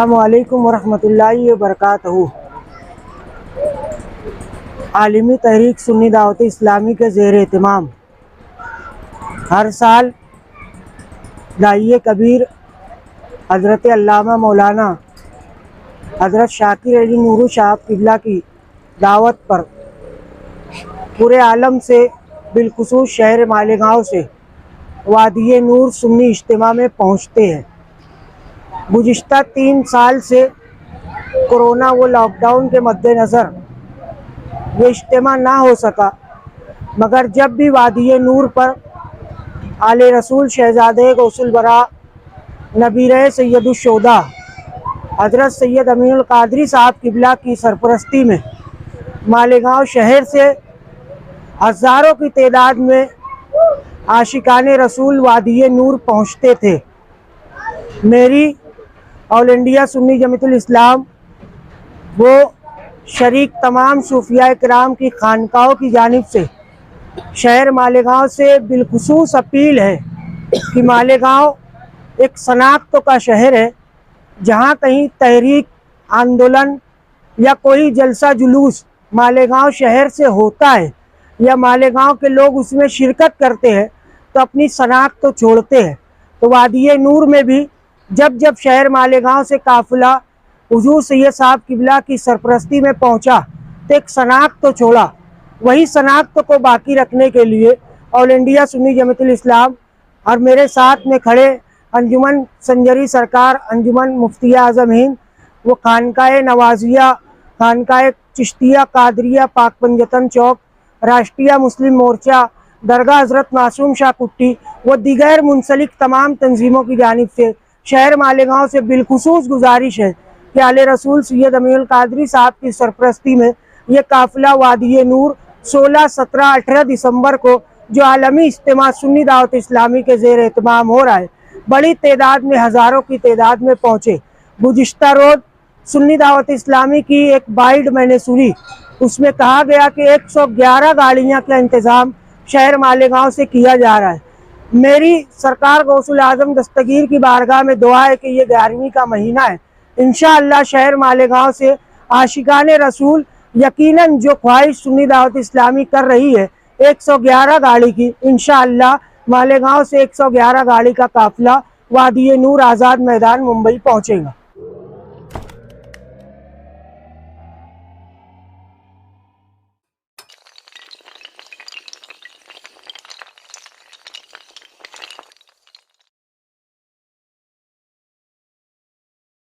السلام علیکم ورحمۃ اللہ وبرکاتہ۔ عالمی تحریک سنی دعوت اسلامی کے زیر اہتمام ہر سال داعیہ کبیر حضرت علامہ مولانا حضرت شاکر علی نورو صاحب قبلہ کی دعوت پر پورے عالم سے بالخصوص شہر مالیگاؤں سے وادی نور سنی اجتماع میں پہنچتے ہیں۔ گزشتہ 3 سال سے کورونا و لاک ڈاؤن کے مد نظر یہ اجتماع نہ ہو سکا، مگر جب بھی وادی نور پر آل رسول شہزادے غوث البراء نبیرہ سید الشہداء حضرت سید امین القادری صاحب قبلہ کی سرپرستی میں مالیگاؤں شہر سے ہزاروں کی تعداد میں عاشقان رسول وادی نور پہنچتے تھے۔ میری آل انڈیا سنی جماعت الاسلام وہ شریک تمام صوفیاء کرام کی خانقاہوں کی جانب سے شہر مالیگاؤں سے بالخصوص اپیل ہے کہ مالیگاؤں ایک شناخت کا شہر ہے، جہاں کہیں تحریک، آندولن یا کوئی جلسہ جلوس مالیگاؤں شہر سے ہوتا ہے یا مالیگاؤں کے لوگ اس میں شرکت کرتے ہیں تو اپنی شناخت تو چھوڑتے ہیں۔ تو وادی نور میں بھی جب شہر مالیگاؤں سے قافلہ حضور سید صاحب قبلہ کی سرپرستی میں پہنچا تو ایک شناخت تو چھوڑا، وہی شناخت کو باقی رکھنے کے لیے آل انڈیا سنی جماعت الاسلام اور میرے ساتھ میں کھڑے انجمن سنجری سرکار، انجمن مفتی اعظم ہند، وہ خانقاہ نوازیہ، خانقاہ چشتیہ قادریہ پاک پنجتن چوک، راشٹریہ مسلم مورچہ، درگاہ حضرت معصوم شاہ کٹی و دیگر منسلک تمام تنظیموں کی جانب سے شہر مالیگاؤں سے بالخصوص گزارش ہے کہ آل رسول سید امین القادری صاحب کی سرپرستی میں یہ قافلہ وادی نور 16، 17، 18 دسمبر کو جو عالمی اجتماع سنی دعوت اسلامی کے زیر اہتمام ہو رہا ہے، بڑی تعداد میں، ہزاروں کی تعداد میں پہنچے۔ گزشتہ روز سنی دعوت اسلامی کی ایک بائیٹ میں نے سنی، اس میں کہا گیا کہ 111 گاڑیاں کا انتظام شہر مالیگاؤں سے کیا جا رہا ہے۔ میری سرکار غوث الاعظم دستگیر کی بارگاہ میں دعا ہے کہ یہ 11ویں کا مہینہ ہے، انشاءاللہ شہر مالیگاؤں سے عاشقان رسول یقیناً جو خواہش سنی دعوت اسلامی کر رہی ہے 111 گاڑی کی، انشاءاللہ مالیگاؤں سے 111 گاڑی کا قافلہ وادی نور آزاد میدان ممبئی پہنچے گا۔